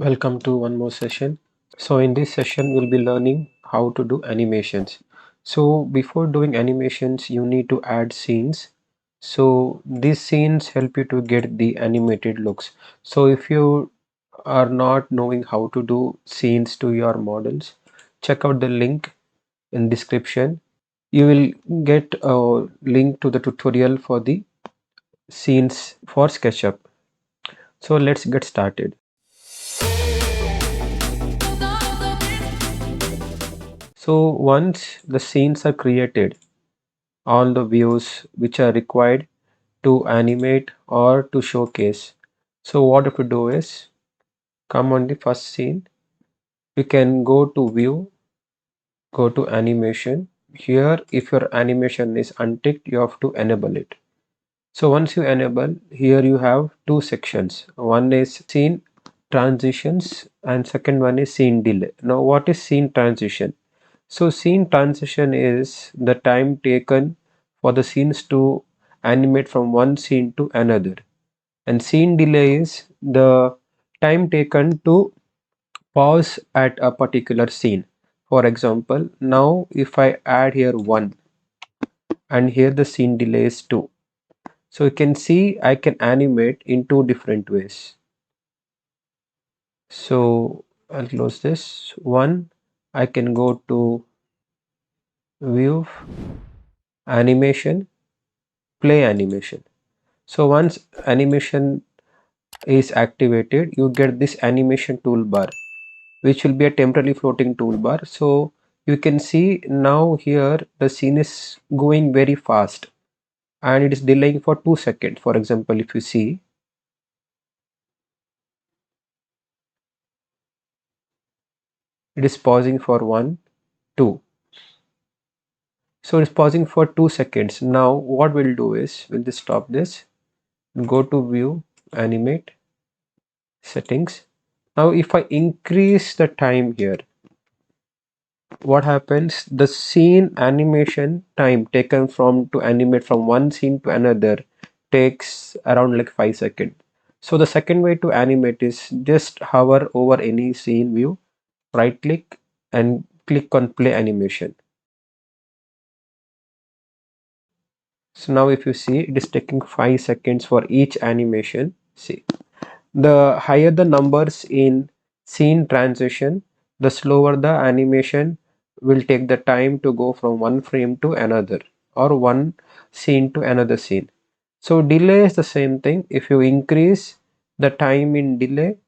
Welcome to one more session. So in this session we'll be learning how to do animations. So before doing animations you need to add scenes. So these scenes help you to get the animated looks. So if you are not knowing how to do scenes to your models, check out the link in description. You will get a link to the tutorial for the scenes for SketchUp. So let's get started. So once the scenes are created, all the views which are required to animate or to showcase. So what you have to do is come on the first scene. You can go to view, go to animation. Here, if your animation is unticked, you have to enable it. So once you enable, here you have two sections. One is scene transitions and second one is scene delay. Now what is scene transition? So scene transition is the time taken for the scenes to animate from one scene to another. And scene delay is the time taken to pause at a particular scene. For example, now if I add here 1 and here the scene delay is 2. So you can see I can animate in two different ways. So I'll close this. One, I can go to view, animation, play animation. So once animation is activated, you get this animation toolbar, which will be a temporarily floating toolbar. So you can see now here the scene is going very fast and it is delaying for 2 seconds. For example, if you see, it is pausing for 1, 2. So it's pausing for 2 seconds. Now what we'll do is we'll just stop this, go to view, animate, settings. Now if I increase the time here, what happens? The scene animation time taken from to animate from one scene to another takes around like 5 seconds. So the second way to animate is just hover over any scene view, right click and click on play animation. So now if you see, it is taking 5 seconds for each animation. See, the higher the numbers in scene transition, the slower the animation will take the time to go from one frame to another or one scene to another scene. So delay is the same thing. If you increase the time in delay,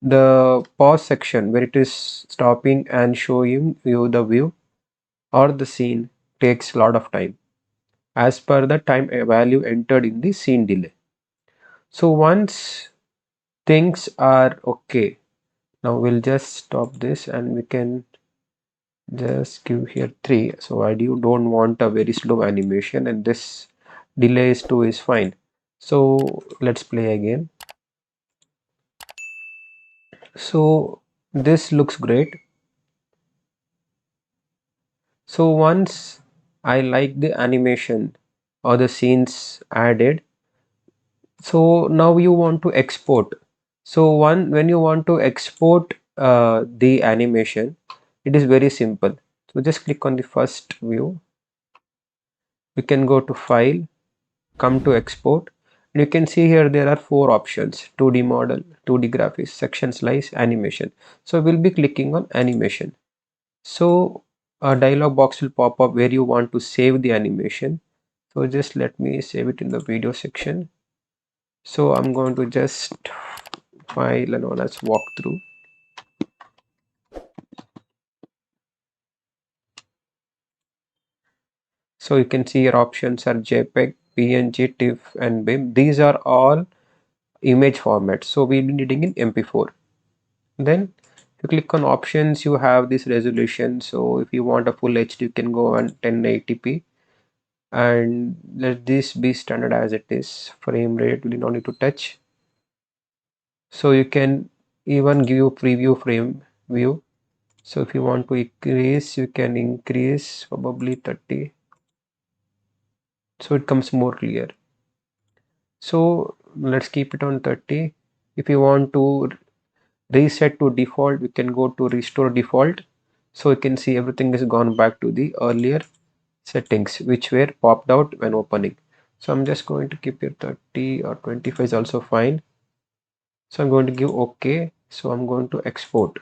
the pause section where it is stopping and showing you the view or the scene takes a lot of time as per the time value entered in the scene delay. So once things are okay, now we'll just stop this and we can just give here 3. So I don't want a very slow animation and this delay is 2 is fine. So let's play again. So this looks great. So once I like the animation or the scenes added, so now you want to export. So when you want to export the animation, it is very simple. So just click on the first view. You can go to file, come to export. And you can see here there are 4 options: 2D model, 2D graphics, section slice, animation. So we'll be clicking on animation. So a dialog box will pop up where you want to save the animation. So just let me save it in the video section. So I'm going to just file and all, let's walk through. So you can see your options are JPEG, PNG, TIFF and BIM. These are all image formats. So we'll be needing in MP4. Then if you click on options, you have this resolution. So if you want a full HD, you can go on 1080p and let this be standard as it is. Frame rate we do not need to touch. So you can even give you preview frame view. So if you want to increase, you can increase probably 30. So it comes more clear. So let's keep it on 30. If you want to reset to default, we can go to restore default. So you can see everything is gone back to the earlier settings which were popped out when opening. So I'm just going to keep it 30 or 25 is also fine. So I'm going to give OK. So I'm going to export.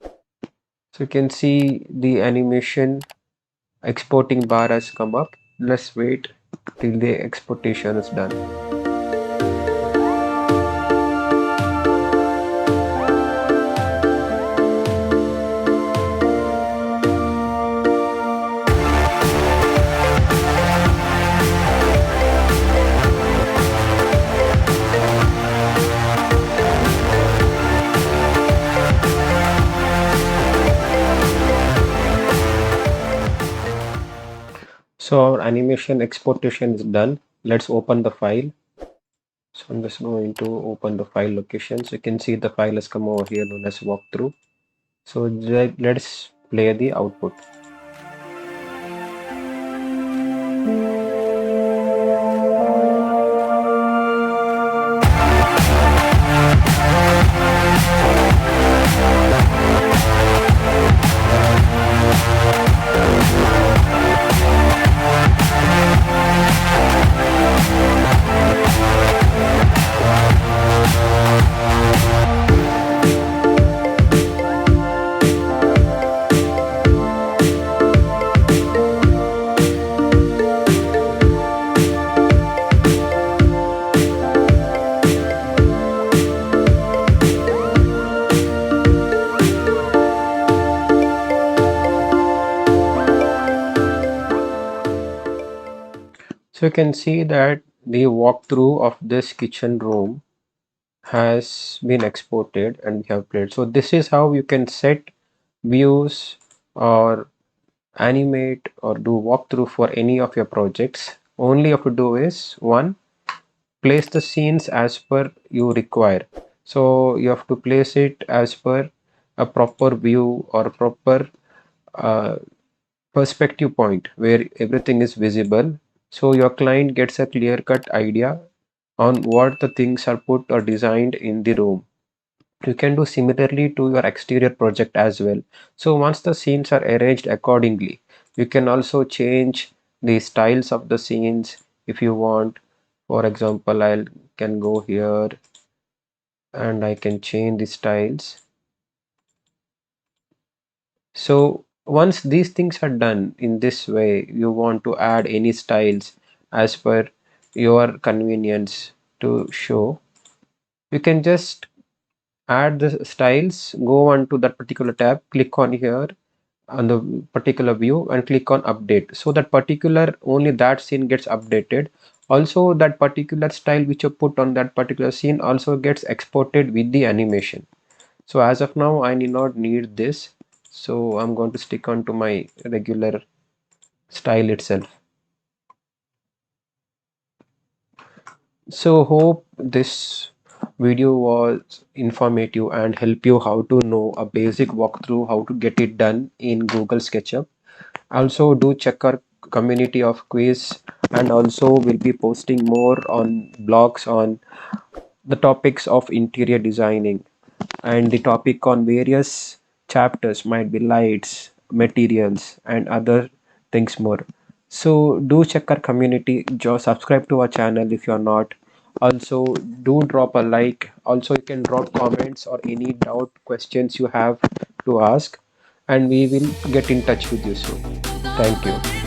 So you can see the animation exporting bar has come up. Let's wait till the exportation is done. So our animation exportation is done. Let's open the file. So I'm just going to open the file location. So you can see the file has come over here known as walkthrough. So let's play the output. So you can see that the walkthrough of this kitchen room has been exported and we have played. So this is how you can set views or animate or do walkthrough for any of your projects. Only you have to do is one, place the scenes as per you require. So you have to place it as per a proper view or proper uh, perspective point where everything is visible. So your client gets a clear cut idea on what the things are put or designed in the room. You can do similarly to your exterior project as well. So once the scenes are arranged accordingly, you can also change the styles of the scenes if you want. For example, I can go here and I can change the styles. So once these things are done in this way, you want to add any styles as per your convenience to show, you can just add the styles, go on to that particular tab, click on here on the particular view and click on update. So that particular only that scene gets updated. Also that particular style which you put on that particular scene also gets exported with the animation. So as of now I need this. So I'm going to stick on to my regular style itself. So hope this video was informative and help you how to know a basic walkthrough how to get it done in Google SketchUp. Also do check our community of quiz and also we'll be posting more on blogs on the topics of interior designing and the topic on various chapters might be lights, materials and other things more. So do check our community, subscribe to our channel if you're not. Also do drop a like. Also you can drop comments or any doubt questions you have to ask and we will get in touch with you soon. Thank you.